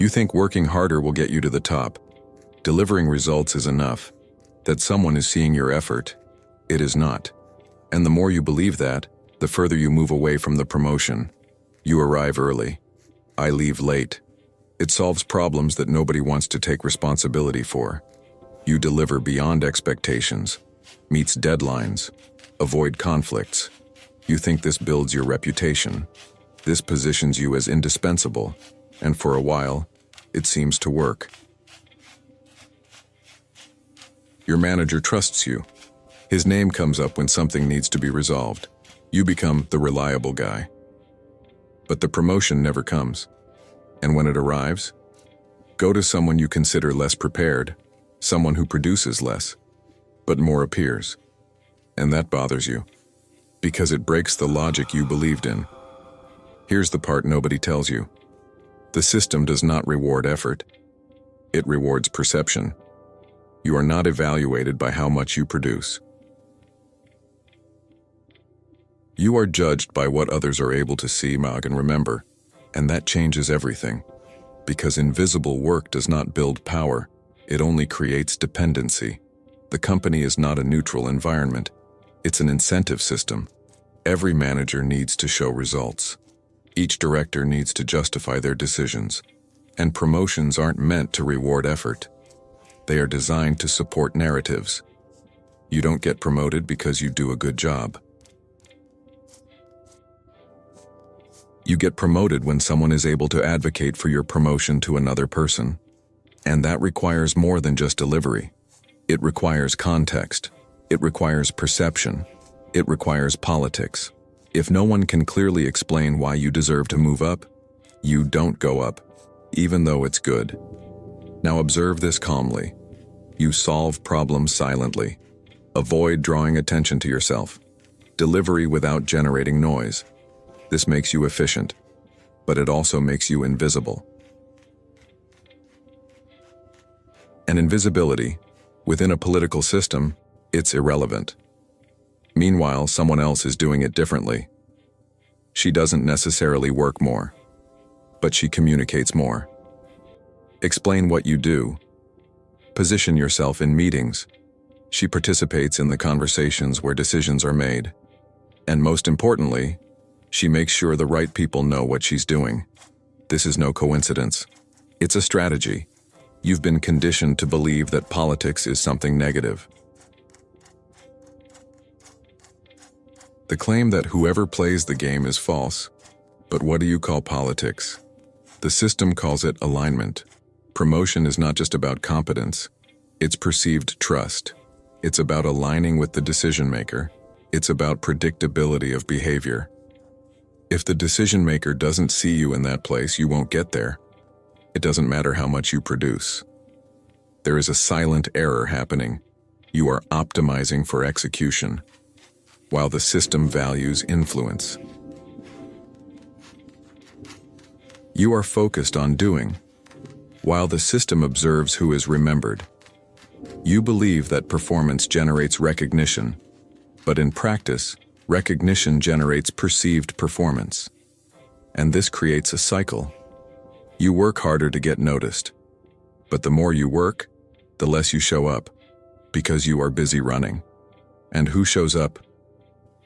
You think working harder will get you to the top. Delivering results is enough. That someone is seeing your effort. It is not. And the more you believe that, the further you move away from the promotion. You arrive early. I leave late. It solves problems that nobody wants to take responsibility for. You deliver beyond expectations, meets deadlines, avoid conflicts. You think this builds your reputation. This positions you as indispensable, and for a while, it seems to work. Your manager trusts you. His name comes up when something needs to be resolved. You become the reliable guy. But the promotion never comes. And when it arrives, go to someone you consider less prepared, someone who produces less, but more appears. And that bothers you, because it breaks the logic you believed in. Here's the part nobody tells you. The system does not reward effort. It rewards perception. You are not evaluated by how much you produce. You are judged by what others are able to see, Mag, and remember, and that changes everything. Because invisible work does not build power, it only creates dependency. The company is not a neutral environment. It's an incentive system. Every manager needs to show results. Each director needs to justify their decisions. And promotions aren't meant to reward effort. They are designed to support narratives. You don't get promoted because you do a good job. You get promoted when someone is able to advocate for your promotion to another person. And that requires more than just delivery. It requires context. It requires perception. It requires politics. If no one can clearly explain why you deserve to move up, you don't go up, even though it's good. Now observe this calmly. You solve problems silently. Avoid drawing attention to yourself. Delivery without generating noise. This makes you efficient, but it also makes you invisible. And invisibility, within a political system, it's irrelevant. Meanwhile, someone else is doing it differently. She doesn't necessarily work more, but she communicates more. Explain what you do. Position yourself in meetings. She participates in the conversations where decisions are made. And most importantly, she makes sure the right people know what she's doing. This is no coincidence. It's a strategy. You've been conditioned to believe that politics is something negative. The claim that whoever plays the game is false. But what do you call politics? The system calls it alignment. Promotion is not just about competence. It's perceived trust. It's about aligning with the decision maker. It's about predictability of behavior. If the decision maker doesn't see you in that place, you won't get there. It doesn't matter how much you produce. There is a silent error happening. You are optimizing for execution, while the system values influence. You are focused on doing, while the system observes who is remembered. You believe that performance generates recognition, but in practice, recognition generates perceived performance. And this creates a cycle. You work harder to get noticed, but the more you work, the less you show up, because you are busy running. And who shows up?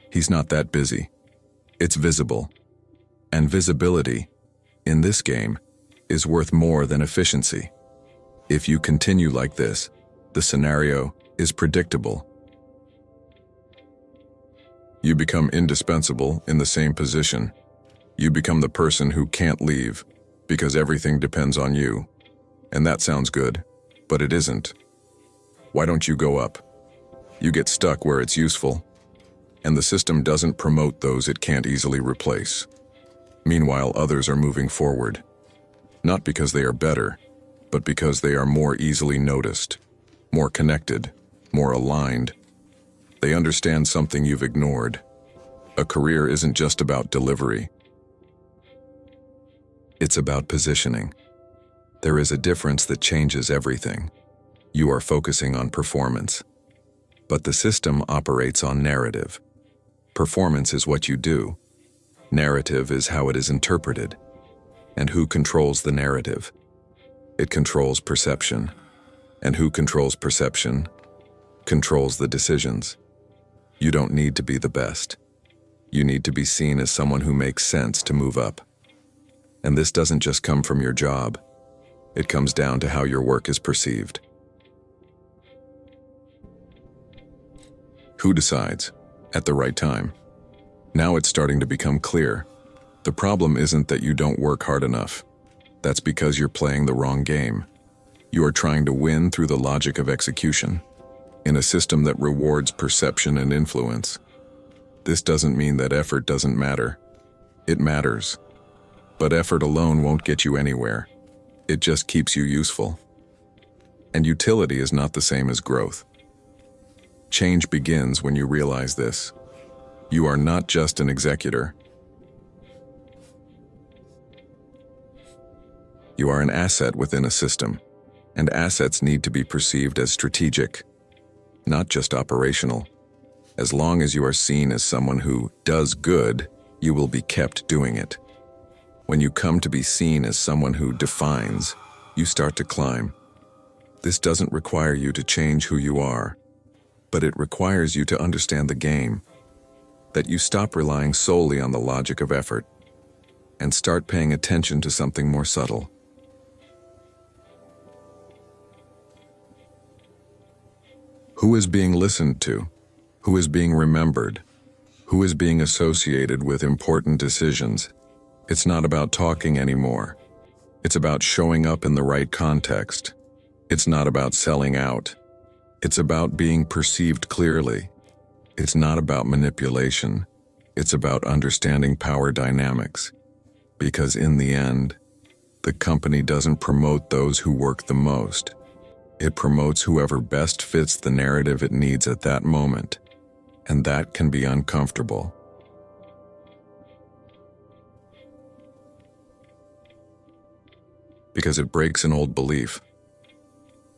He's not that busy. It's visible. And visibility, in this game, is worth more than efficiency. If you continue like this, the scenario is predictable. You become indispensable in the same position. You become the person who can't leave because everything depends on you. And that sounds good, but it isn't. Why don't you go up? You get stuck where it's useful, and the system doesn't promote those it can't easily replace. Meanwhile, others are moving forward, not because they are better, but because they are more easily noticed, more connected, more aligned. They understand something you've ignored. A career isn't just about delivery. It's about positioning. There is a difference that changes everything. You are focusing on performance, but the system operates on narrative. Performance is what you do. Narrative is how it is interpreted. And who controls the narrative? It controls perception. And who controls perception? Controls the decisions. You don't need to be the best. You need to be seen as someone who makes sense to move up. And this doesn't just come from your job. It comes down to how your work is perceived. Who decides? At the right time. Now it's starting to become clear. The problem isn't that you don't work hard enough. That's because you're playing the wrong game. You are trying to win through the logic of execution, in a system that rewards perception and influence. This doesn't mean that effort doesn't matter. It matters. But effort alone won't get you anywhere. It just keeps you useful. And utility is not the same as growth. Change begins when you realize this. You are not just an executor. You are an asset within a system, and assets need to be perceived as strategic, not just operational. As long as you are seen as someone who does good, you will be kept doing it. When you come to be seen as someone who defines, you start to climb. This doesn't require you to change who you are, but it requires you to understand the game, that you stop relying solely on the logic of effort and start paying attention to something more subtle. Who is being listened to? Who is being remembered? Who is being associated with important decisions? It's not about talking anymore. It's about showing up in the right context. It's not about selling out. It's about being perceived clearly. It's not about manipulation. It's about understanding power dynamics. Because in the end, the company doesn't promote those who work the most. It promotes whoever best fits the narrative it needs at that moment. And that can be uncomfortable. Because it breaks an old belief.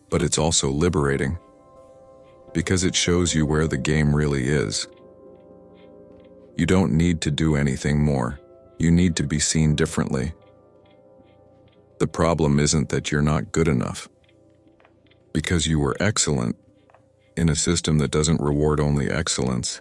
But it's also liberating. Because it shows you where the game really is. You don't need to do anything more. You need to be seen differently. The problem isn't that you're not good enough. Because you were excellent in a system that doesn't reward only excellence,